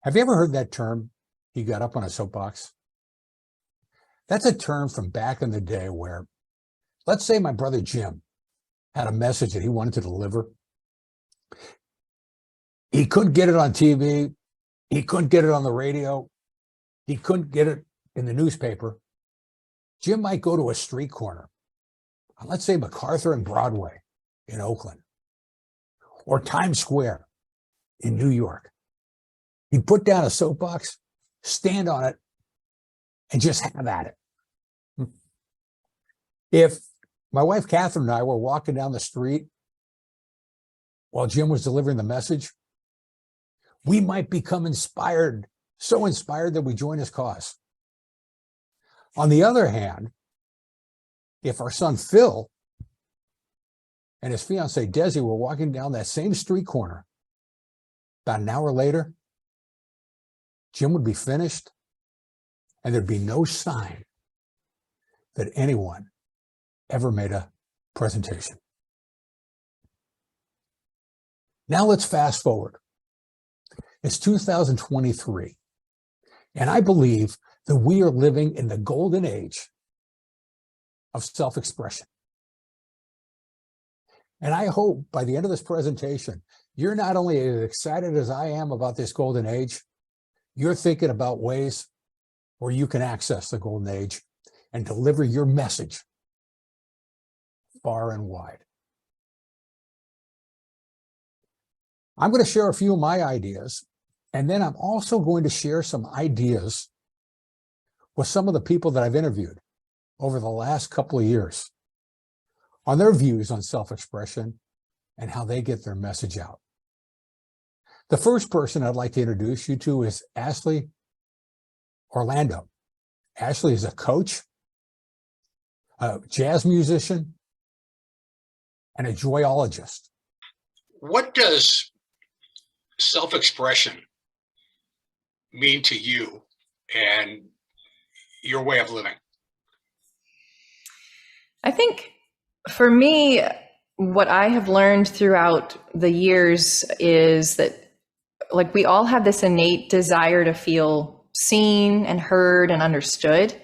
Have you ever heard that term, he got up on a soapbox? That's a term from back in the day where, let's say my brother Jim had a message that he wanted to deliver. He couldn't get it on TV. He couldn't get it on the radio. He couldn't get it in the newspaper. Jim might go to a street corner, let's say MacArthur and Broadway in Oakland, or Times Square in New York. He'd put down a soapbox, stand on it, and just have at it. If my wife Catherine and I were walking down the street while Jim was delivering the message, we might become inspired, so inspired that we join his cause. On the other hand, if our son Phil and his fiancee Desi were walking down that same street corner, about an hour later, Jim would be finished and there'd be no sign that anyone ever made a presentation. Now let's fast forward. It's 2023, and I believe that we are living in the golden age of self-expression. And I hope by the end of this presentation, you're not only as excited as I am about this golden age, you're thinking about ways where you can access the golden age and deliver your message far and wide. I'm going to share a few of my ideas, and then I'm also going to share some ideas with some of the people that I've interviewed over the last couple of years on their views on self-expression and how they get their message out. The first person I'd like to introduce you to is Ashley Orlando. Ashley is a coach, a jazz musician, and a joyologist. What does self-expression mean to you and your way of living? I think for me, what I have learned throughout the years is that, like, we all have this innate desire to feel seen and heard and understood.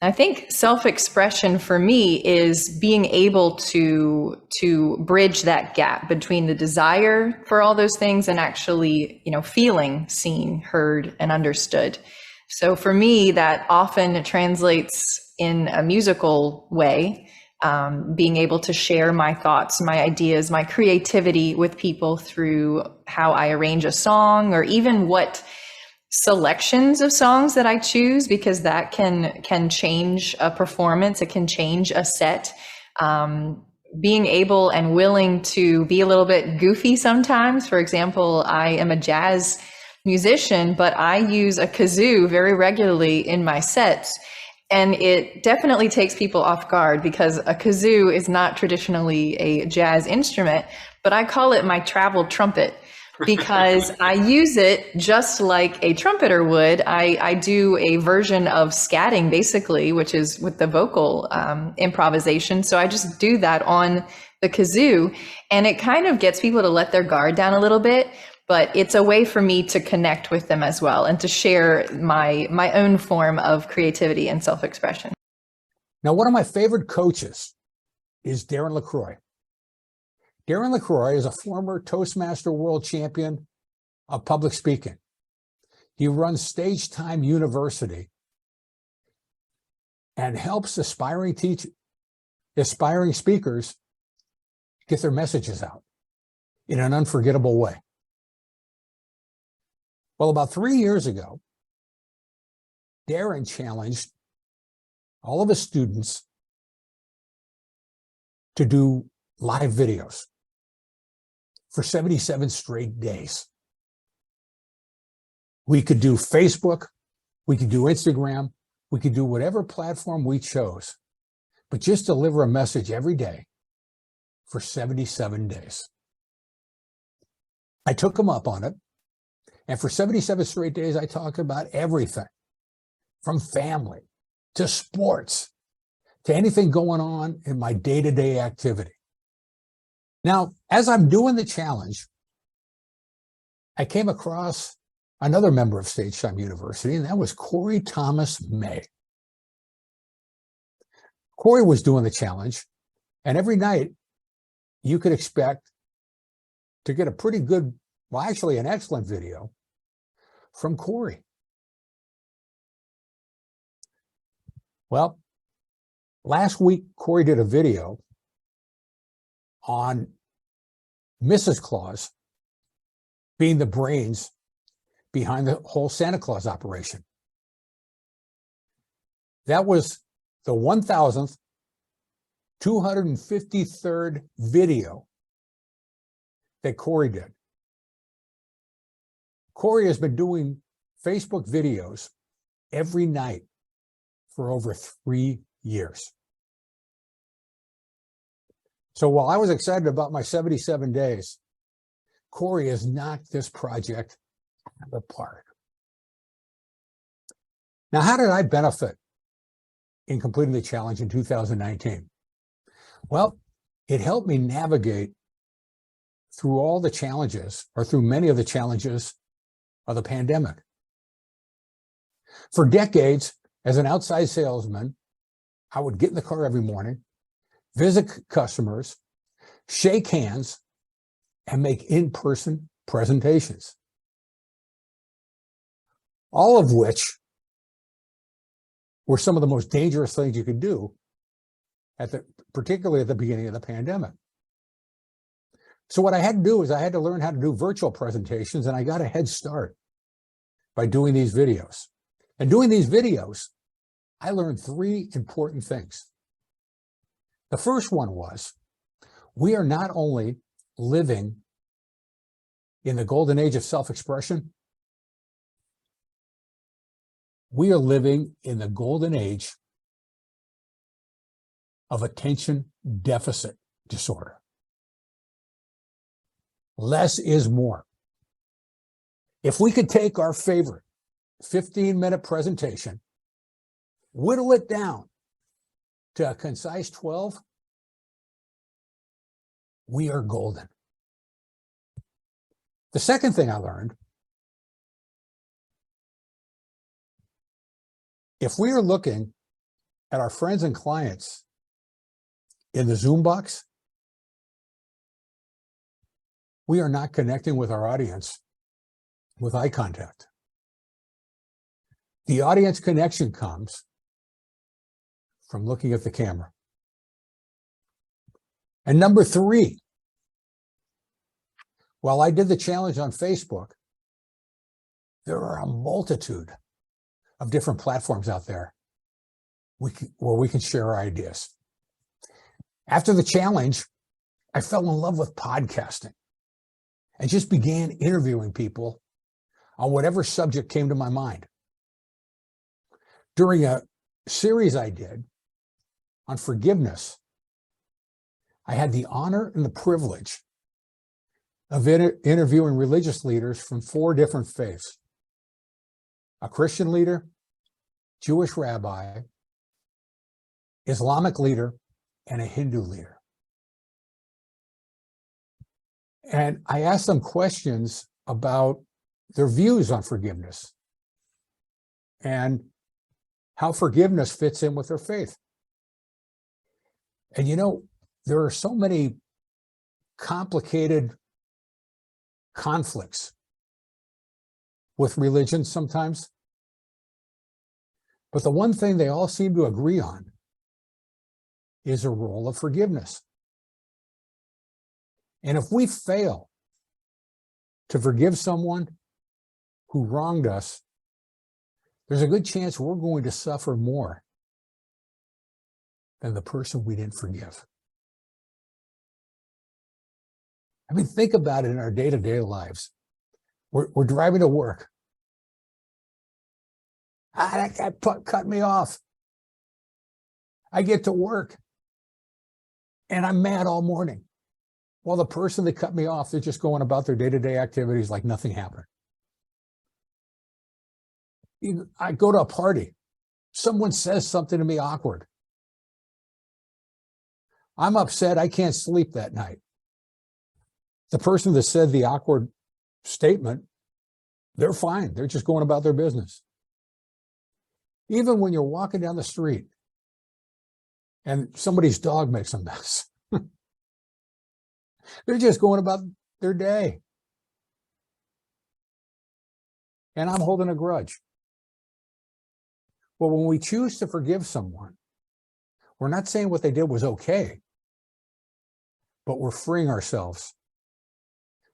I think self-expression for me is being able to bridge that gap between the desire for all those things and actually, feeling seen, heard, and understood. So for me, that often translates in a musical way, being able to share my thoughts, my ideas, my creativity with people through how I arrange a song, or even what selections of songs that I choose, because that can change a performance. It can change a set. Being able and willing to be a little bit goofy sometimes. For example, I am a jazz musician, but I use a kazoo very regularly in my sets. And it definitely takes people off guard because a kazoo is not traditionally a jazz instrument, but I call it my travel trumpet because I use it just like a trumpeter would. I do a version of scatting, basically, which is with the vocal improvisation. So I just do that on the kazoo, and it kind of gets people to let their guard down a little bit. But it's a way for me to connect with them as well and to share my own form of creativity and self-expression. Now, one of my favorite coaches is Darren LaCroix. Darren LaCroix is a former Toastmaster World Champion of public speaking. He runs Stage Time University and helps aspiring speakers get their messages out in an unforgettable way. Well, about 3 years ago, Darren challenged all of his students to do live videos for 77 straight days. We could do Facebook, we could do Instagram, we could do whatever platform we chose, but just deliver a message every day for 77 days. I took him up on it. And for 77 straight days, I talk about everything from family to sports to anything going on in my day-to-day activity. Now, as I'm doing the challenge, I came across another member of Stage Time University, and that was Corey Thomas May. Corey was doing the challenge, and every night you could expect to get a pretty good, well, actually an excellent video from Corey. Well, last week, Corey did a video on Mrs. Claus being the brains behind the whole Santa Claus operation. That was the 1,253rd video that Corey did. Corey has been doing Facebook videos every night for over 3 years. So while I was excited about my 77 days, Corey has knocked this project out of the park. Now, how did I benefit in completing the challenge in 2019? Well, it helped me navigate through all the challenges, or through many of the challenges of the pandemic. For decades, as an outside salesman, I would get in the car every morning, visit customers, shake hands, and make in-person presentations. All of which were some of the most dangerous things you could do, particularly at the beginning of the pandemic. So what I had to do is I had to learn how to do virtual presentations, and I got a head start by doing these videos. And doing these videos, I learned 3 important things. The first one was, we are not only living in the golden age of self-expression, we are living in the golden age of attention deficit disorder. Less is more. If we could take our favorite 15-minute presentation, whittle it down to a concise 12, we are golden. The second thing I learned, if we are looking at our friends and clients in the Zoom box, we are not connecting with our audience with eye contact. The audience connection comes from looking at the camera. And number 3, while I did the challenge on Facebook, there are a multitude of different platforms out there where we can share our ideas. After the challenge, I fell in love with podcasting and just began interviewing people on whatever subject came to my mind. During a series I did on forgiveness, I had the honor and the privilege of interviewing religious leaders from 4 different faiths: a Christian leader, Jewish rabbi, Islamic leader, and a Hindu leader. And I asked them questions about their views on forgiveness and how forgiveness fits in with their faith. And you know, there are so many complicated conflicts with religion sometimes, but the one thing they all seem to agree on is a role of forgiveness. And if we fail to forgive someone who wronged us, there's a good chance we're going to suffer more than the person we didn't forgive. I mean, think about it in our day-to-day lives. We're driving to work. That guy cut me off. I get to work and I'm mad all morning. Well, the person that cut me off, they're just going about their day-to-day activities like nothing happened. I go to a party. Someone says something to me awkward. I'm upset. I can't sleep that night. The person that said the awkward statement They're fine. They're just going about their business. Even when you're walking down the street and somebody's dog makes a mess, they're just going about their day. And I'm holding a grudge. Well, when we choose to forgive someone, we're not saying what they did was okay, but we're freeing ourselves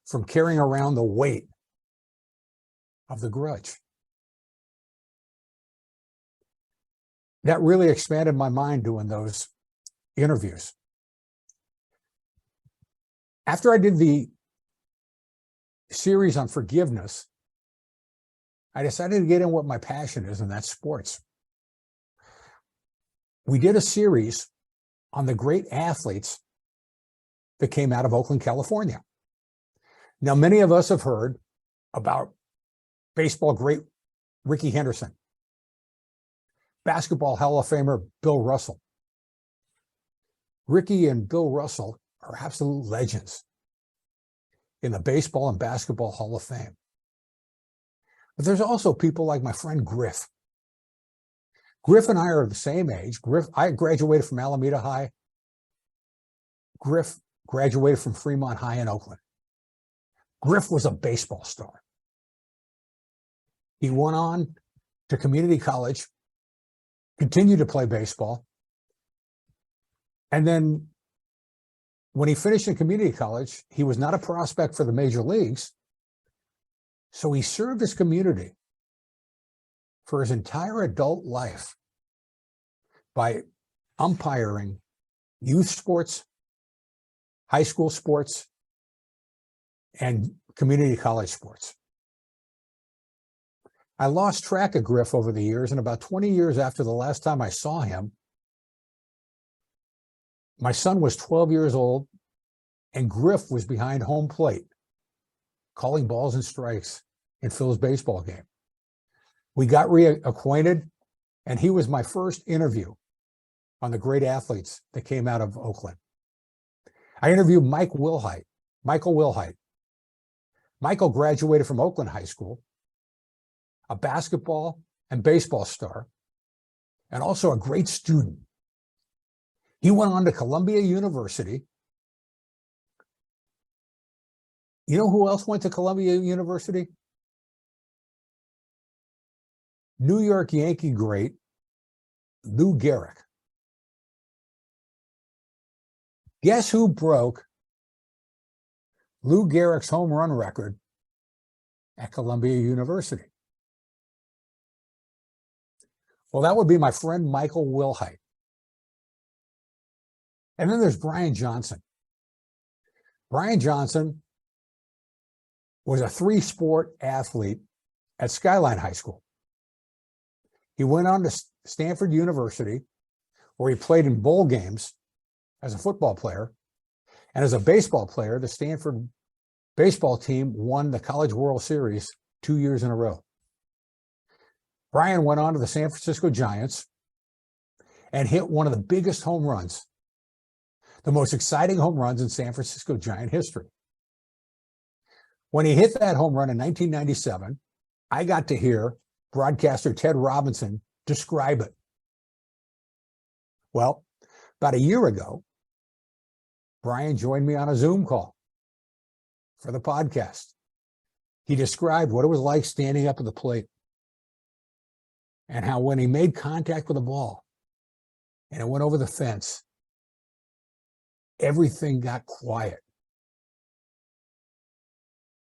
from carrying around the weight of the grudge. That really expanded my mind doing those interviews. After I did the series on forgiveness, I decided to get in what my passion is, and that's sports. We did a series on the great athletes that came out of Oakland, California. Now, many of us have heard about baseball great Rickey Henderson, basketball Hall of Famer Bill Russell. Rickey and Bill Russell are absolute legends in the baseball and basketball Hall of Fame. But there's also people like my friend Griff. Griff and I are the same age. I graduated from Alameda High. Griff graduated from Fremont High in Oakland. Griff was a baseball star. He went on to community college, continued to play baseball. And then when he finished in community college, he was not a prospect for the major leagues. So he served his community for his entire adult life by umpiring youth sports, high school sports, and community college sports. I lost track of Griff over the years, and about 20 years after the last time I saw him, my son was 12 years old, and Griff was behind home plate, calling balls and strikes in Phil's baseball game. We got reacquainted, and he was my first interview on the great athletes that came out of Oakland. I interviewed Michael Wilhite. Michael graduated from Oakland High School, a basketball and baseball star, and also a great student. He went on to Columbia University. You know who else went to Columbia University? New York Yankee great Lou Gehrig. Guess who broke Lou Gehrig's home run record at Columbia University? Well, that would be my friend Michael Wilhite. And then there's Brian Johnson. Brian Johnson was a three-sport athlete at Skyline High School. He went on to Stanford University, where he played in bowl games as a football player. And as a baseball player, the Stanford baseball team won the College World Series 2 years in a row. Brian went on to the San Francisco Giants and hit one of the biggest home runs, the most exciting home runs in San Francisco Giant history. When he hit that home run in 1997, I got to hear broadcaster Ted Robinson describe it. Well, about a year ago, Brian joined me on a Zoom call for the podcast. He described what it was like standing up at the plate and how when he made contact with the ball and it went over the fence, everything got quiet.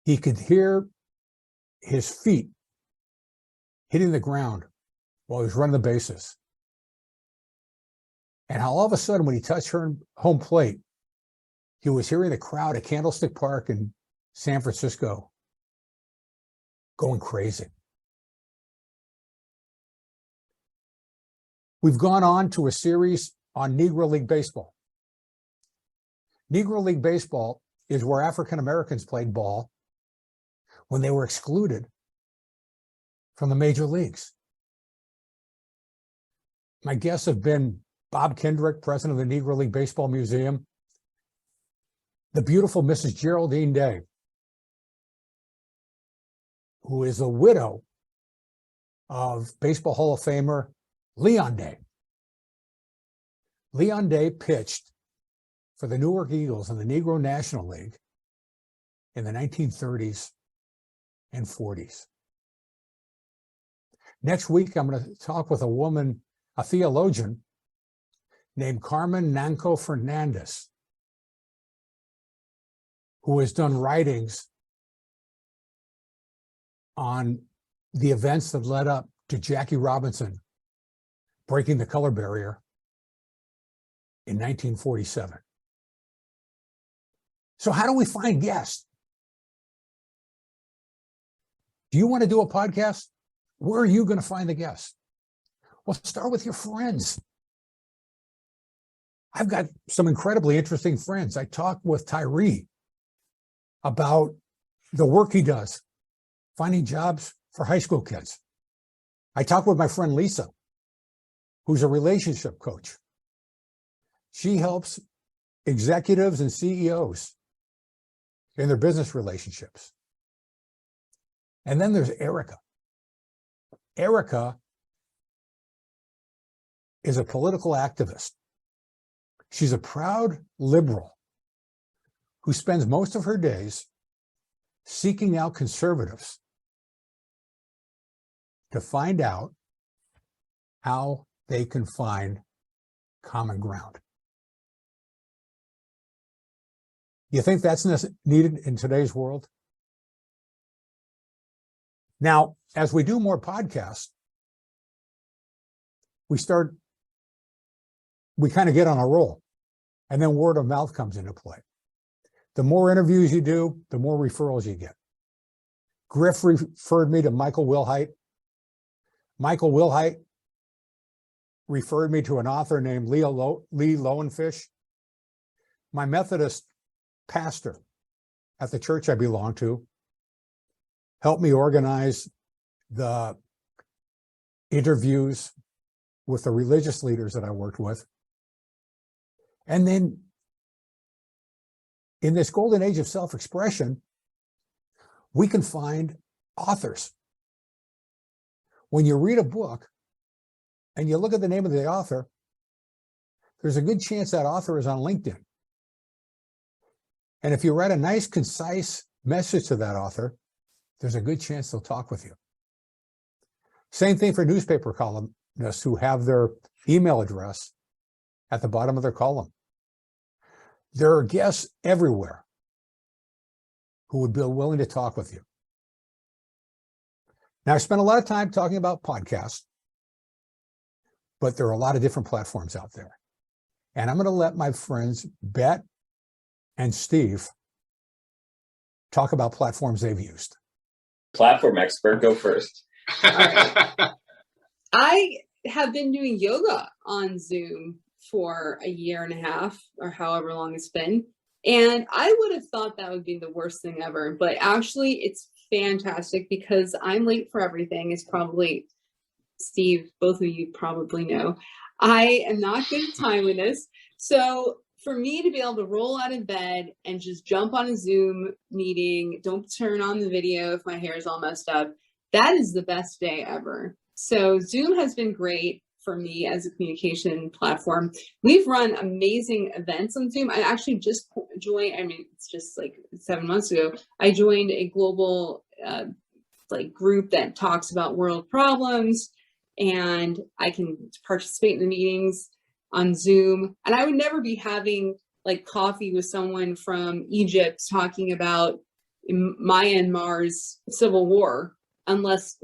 He could hear his feet hitting the ground while he was running the bases. And how all of a sudden, when he touched home plate, he was hearing the crowd at Candlestick Park in San Francisco going crazy. We've gone on to a series on Negro League Baseball. Negro League Baseball is where African Americans played ball when they were excluded from the major leagues. My guests have been Bob Kendrick, president of the Negro League Baseball Museum, the beautiful Mrs. Geraldine Day, who is the widow of Baseball Hall of Famer Leon Day. Leon Day pitched for the Newark Eagles in the Negro National League in the 1930s and 40s. Next week, I'm going to talk with a woman, a theologian, named Carmen Nanco Fernandez, who has done writings on the events that led up to Jackie Robinson breaking the color barrier in 1947. So how do we find guests? Do you want to do a podcast? Where are you going to find the guests? Well, start with your friends. I've got some incredibly interesting friends. I talked with Tyree about the work he does, finding jobs for high school kids. I talked with my friend Lisa, who's a relationship coach. She helps executives and CEOs in their business relationships. And then there's Erica. Erica is a political activist. She's a proud liberal who spends most of her days seeking out conservatives to find out how they can find common ground. You think that's needed in today's world? Now, as we do more podcasts, we kind of get on a roll, and then word of mouth comes into play. The more interviews you do, the more referrals you get. Griff referred me to Michael Wilhite. Michael Wilhite referred me to an author named Lee Lowenfish. My Methodist pastor at the church I belong to helped me organize the interviews with the religious leaders that I worked with. And then in this golden age of self-expression, we can find authors. When you read a book and you look at the name of the author, there's a good chance that author is on LinkedIn. And if you write a nice, concise message to that author, there's a good chance they'll talk with you. Same thing for newspaper columnists who have their email address at the bottom of their column. There are guests everywhere who would be willing to talk with you. Now, I spent a lot of time talking about podcasts, but there are a lot of different platforms out there. And I'm going to let my friends Bet and Steve talk about platforms they've used. Platform expert, go first. I have been doing yoga on Zoom for a year and a half or however long it's been. And I would have thought that would be the worst thing ever, but actually it's fantastic because I'm late for everything. It's probably, Steve, both of you probably know, I am not good at timeliness. So for me to be able to roll out of bed and just jump on a Zoom meeting, don't turn on the video if my hair is all messed up, that is the best day ever. So Zoom has been great for me as a communication platform. We've run amazing events on Zoom. I actually just joined, I mean, it's just like 7 months ago, I joined a global group that talks about world problems, and I can participate in the meetings on Zoom. And I would never be having like coffee with someone from Egypt talking about Myanmar's civil war unless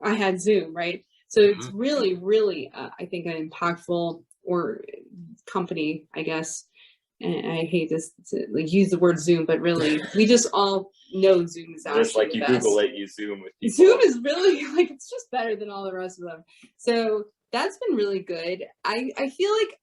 I had Zoom, right? So it's really, really, I think, an impactful company, I guess. And I hate to use the word Zoom, but really, we just all know Zoom is actually Just like you the best. Google it, you Zoom with people. Zoom is really it's just better than all the rest of them. So that's been really good. I feel like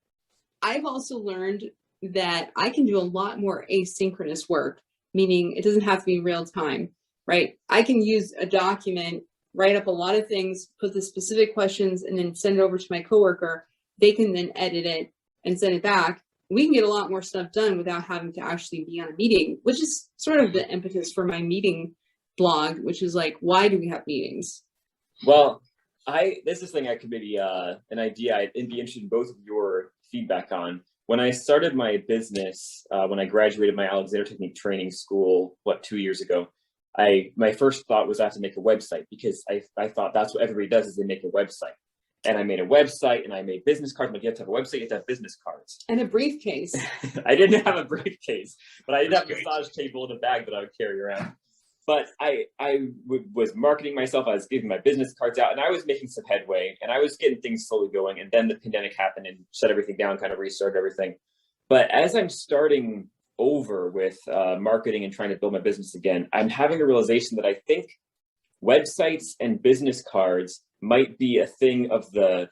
I've also learned that I can do a lot more asynchronous work, meaning it doesn't have to be real time, right? I can use a document, write up a lot of things, put the specific questions, and then send it over to my coworker. They can then edit it and send it back. We can get a lot more stuff done without having to actually be on a meeting, which is sort of the impetus for my meeting blog, which is like, why do we have meetings? Well, this is something I could maybe an idea I'd be interested in both of your feedback on. When I started my business, when I graduated my Alexander Technique Training School, 2 years ago, my first thought was I have to make a website, because I thought that's what everybody does, is they make a website. And I made a website and I made business cards. But you have to have a website, you have to have business cards. And a briefcase. I didn't have a briefcase, but I did have a That's great. massage table and a bag that I would carry around. But I was marketing myself. I was giving my business cards out, and I was making some headway, and I was getting things slowly going. And then the pandemic happened and shut everything down, kind of restarted everything. But as I'm starting over with marketing and trying to build my business again, I'm having a realization that I think websites and business cards might be a thing of the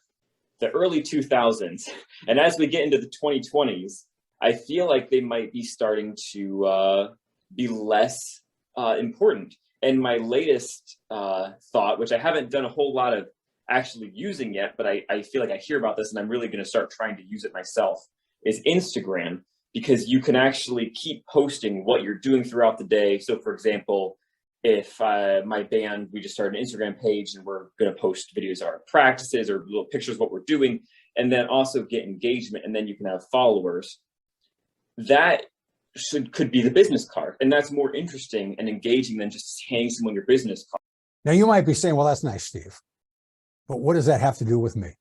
early 2000s. And as we get into the 2020s, I feel like they might be starting to be less important. And my latest thought, which I haven't done a whole lot of actually using yet, but I feel like I hear about this and I'm really going to start trying to use it myself, is Instagram, because you can actually keep posting what you're doing throughout the day. So for example, if my band, we just started an Instagram page and we're going to post videos of our practices or little pictures of what we're doing, and then also get engagement, and then you can have followers. That could be the business card, and that's more interesting and engaging than just handing someone your business card. Now you might be saying, well, that's nice, Steve, but what does that have to do with me?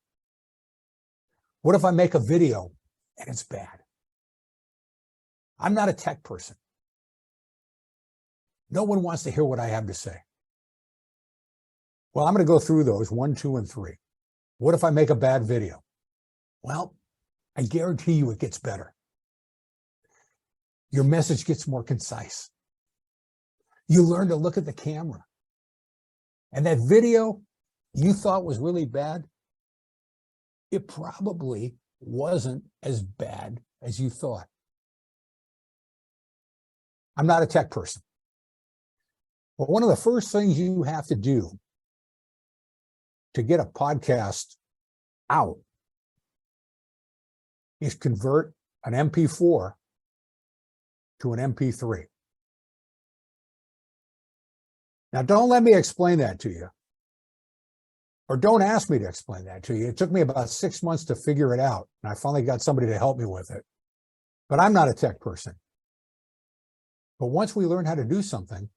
What if I make a video and it's bad? I'm not a tech person. No one wants to hear what I have to say. Well, I'm going to go through those 1, 2, and 3. What if I make a bad video? Well, I guarantee you it gets better. Your message gets more concise. You learn to look at the camera. And that video you thought was really bad, it probably wasn't as bad as you thought. I'm not a tech person. But one of the first things you have to do to get a podcast out is convert an MP4 to an MP3. Now, don't let me explain that to you, or don't ask me to explain that to you. It took me about 6 months to figure it out, and I finally got somebody to help me with it. But I'm not a tech person. But once we learn how to do something,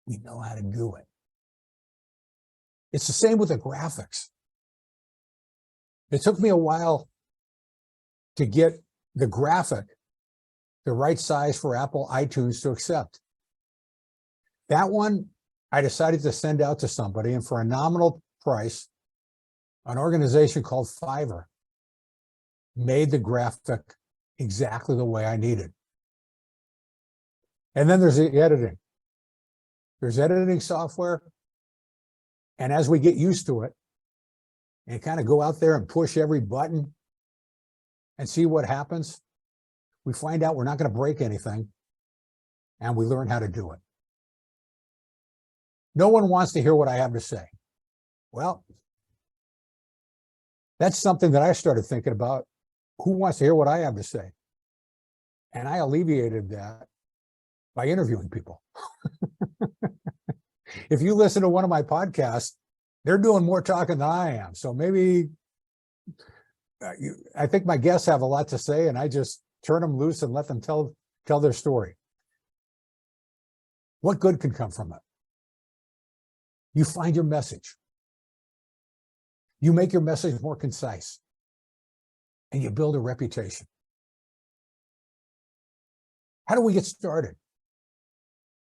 we know how to do it. It's the same with the graphics. It took me a while to get the graphic the right size for Apple iTunes to accept. That one, I decided to send out to somebody, and for a nominal price, an organization called Fiverr made the graphic exactly the way I needed. And then there's the editing. There's editing software. And as we get used to it and kind of go out there and push every button and see what happens, we find out we're not going to break anything, and we learn how to do it. No one wants to hear what I have to say. Well, that's something that I started thinking about. Who wants to hear what I have to say? And I alleviated that by interviewing people. If you listen to one of my podcasts, they're doing more talking than I am. So maybe I think my guests have a lot to say, and I just turn them loose and let them tell their story. What good can come from it? You find your message. You make your message more concise, and you build a reputation. How do we get started?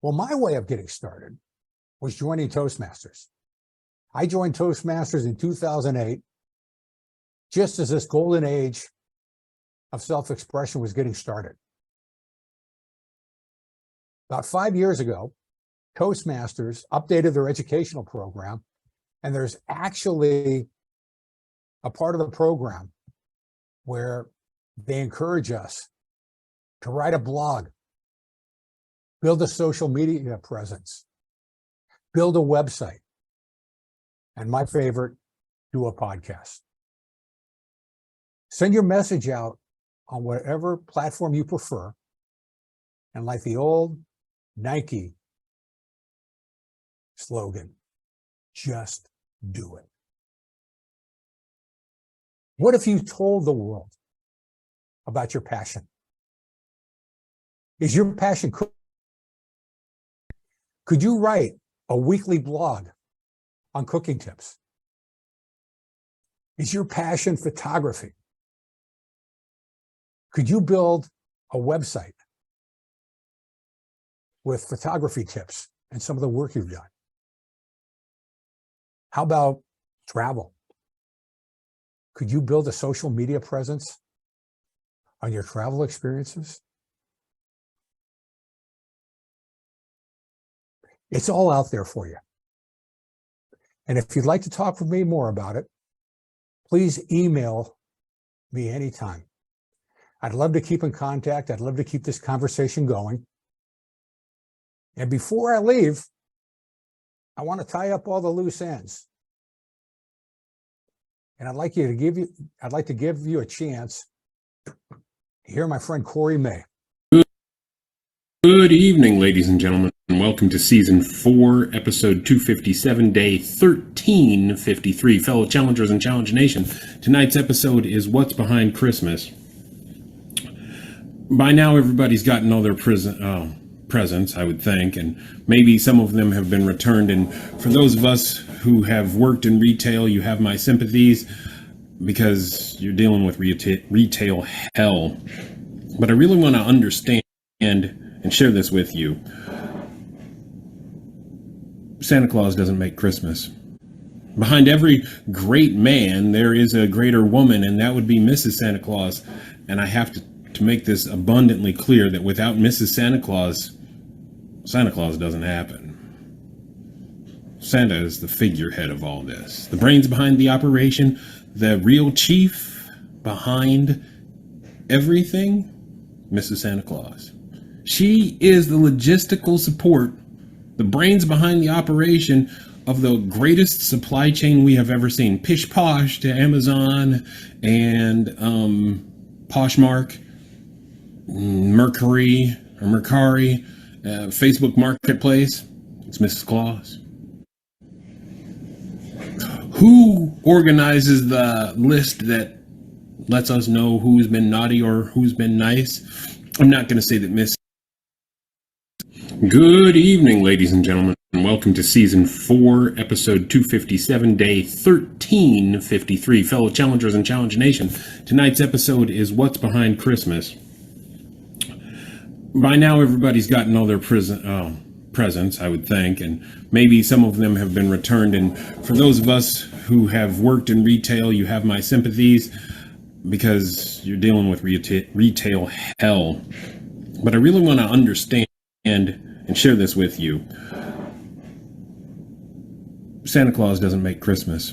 Well, my way of getting started was joining Toastmasters. I joined Toastmasters in 2008, just as this golden age of self-expression was getting started. About 5 years ago, Toastmasters updated their educational program, and there's actually a part of the program where they encourage us to write a blog, build a social media presence, build a website, and my favorite, do a podcast. Send your message out on whatever platform you prefer, and like the old Nike slogan. Just do it. What if you told the world about your passion? Is your passion cooking? Could you write a weekly blog on cooking tips? Is your passion photography? Could you build a website with photography tips and some of the work you've done? How about travel? Could you build a social media presence on your travel experiences? It's all out there for you. And if you'd like to talk with me more about it, please email me anytime. I'd love to keep in contact. I'd love to keep this conversation going. And before I leave, I want to tie up all the loose ends. And I'd like to give you a chance to hear my friend Corey May. Good evening, ladies and gentlemen, and welcome to Season 4, Episode 257, Day 1353. Fellow challengers and Challenge Nation, tonight's episode is What's Behind Christmas. By now, everybody's gotten all their presents, I would think, and maybe some of them have been returned. And for those of us who have worked in retail, you have my sympathies because you're dealing with retail hell. But I really want to understand and share this with you. Santa Claus doesn't make Christmas. Behind every great man, there is a greater woman, and that would be Mrs. Santa Claus. And I have to make this abundantly clear that without Mrs. Santa Claus doesn't happen. Santa is the figurehead of all this. The brains behind the operation, the real chief behind everything, Mrs. Santa Claus. She is the logistical support, the brains behind the operation of the greatest supply chain we have ever seen. Pish posh to Amazon and Poshmark, Mercari, Facebook Marketplace. It's Mrs. Claus. Who organizes the list that lets us know who's been naughty or who's been nice? I'm not going to say that Miss. Good evening, ladies and gentlemen, and welcome to Season 4, Episode 257, Day 1353. Fellow challengers and Challenge Nation, tonight's episode is What's Behind Christmas. By now, everybody's gotten all their presents, I would think, and maybe some of them have been returned. And for those of us who have worked in retail, you have my sympathies because you're dealing with retail hell. But I really want to understand and share this with you. Santa Claus doesn't make Christmas.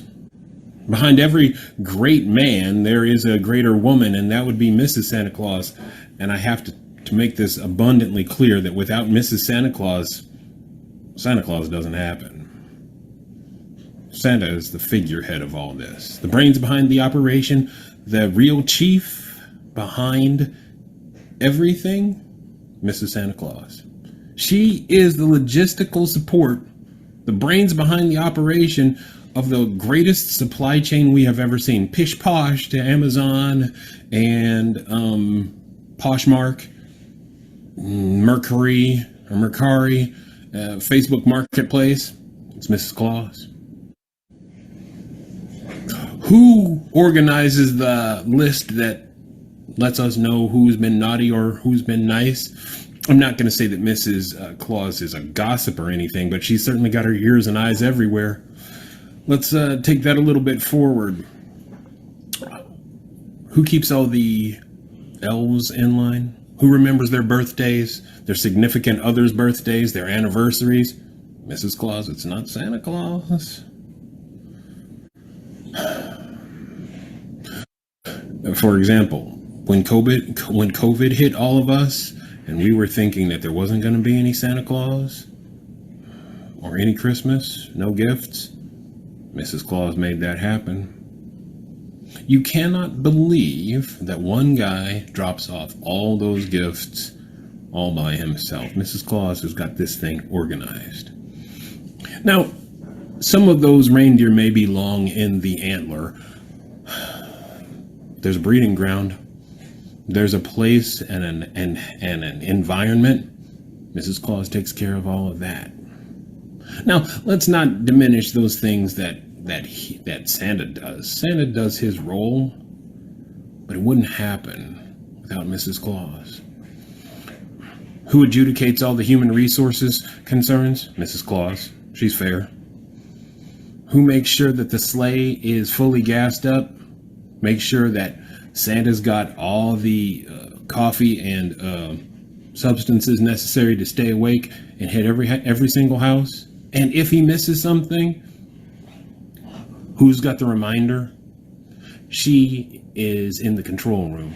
Behind every great man, there is a greater woman, and that would be Mrs. Santa Claus. And I have to make this abundantly clear that without Mrs. Santa Claus doesn't happen. Santa is the figurehead of all this. The brains behind the operation, the real chief behind everything, Mrs. Santa Claus. She is the logistical support, the brains behind the operation of the greatest supply chain we have ever seen. Pish posh to Amazon and Poshmark, Mercari, Facebook Marketplace. It's Mrs. Claus. Who organizes the list that lets us know who's been naughty or who's been nice? I'm not going to say that Mrs. Claus is a gossip or anything, but she's certainly got her ears and eyes everywhere. Let's take that a little bit forward. Who keeps all the elves in line? Who remembers their birthdays, their significant others' birthdays, their anniversaries? Mrs. Claus. It's not Santa Claus. For example, when COVID hit all of us, and we were thinking that there wasn't going to be any Santa Claus or any Christmas, no gifts, Mrs. Claus made that happen. You cannot believe that one guy drops off all those gifts all by himself. Mrs. Claus has got this thing organized. Now, some of those reindeer may be long in the antler. There's a breeding ground. There's a place and an environment. Mrs. Claus takes care of all of that. Now, let's not diminish those things that Santa does. Santa does his role, but it wouldn't happen without Mrs. Claus. Who adjudicates all the human resources concerns? Mrs. Claus. She's fair. Who makes sure that the sleigh is fully gassed up? Make sure that Santa's got all the coffee and substances necessary to stay awake and hit every single house. And if he misses something, who's got the reminder? She is in the control room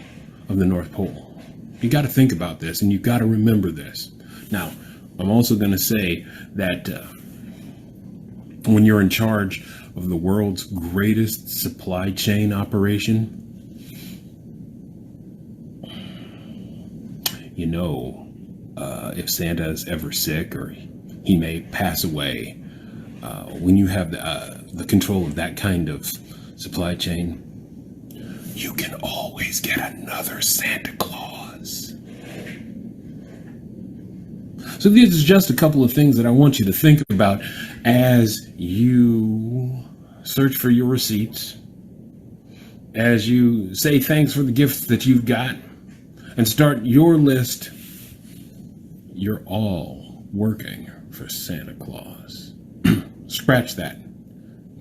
of the North Pole. You got to think about this, and you got to remember this. Now, I'm also going to say that when you're in charge of the world's greatest supply chain operation, you know, if Santa is ever sick or he may pass away, when you have the control of that kind of supply chain, you can always get another Santa Claus. So these are just a couple of things that I want you to think about as you search for your receipts, as you say thanks for the gifts that you've got, and start your list. You're all working for Santa Claus. Scratch that,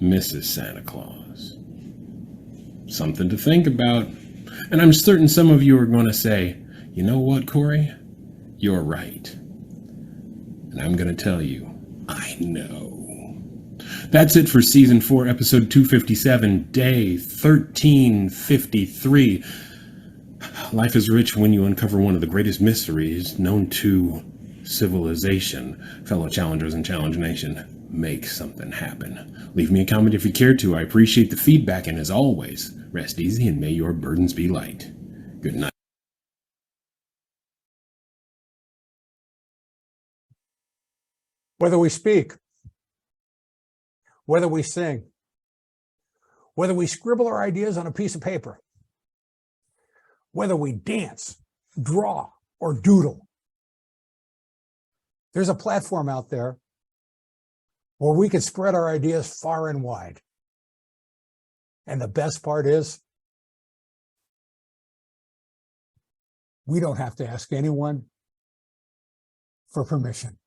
Mrs. Santa Claus. Something to think about. And I'm certain some of you are going to say, you know what, Corey? You're right. And I'm going to tell you, I know. That's it for season 4, episode 257, day 1353. Life is rich when you uncover one of the greatest mysteries known to civilization. Fellow challengers and Challenge Nation, make something happen. Leave me a comment if you care to. I appreciate the feedback, and as always, rest easy and may your burdens be light. Good night. Whether we speak, whether we sing, whether we scribble our ideas on a piece of paper, whether we dance, draw, or doodle, there's a platform out there where we can spread our ideas far and wide. And the best part is, we don't have to ask anyone for permission.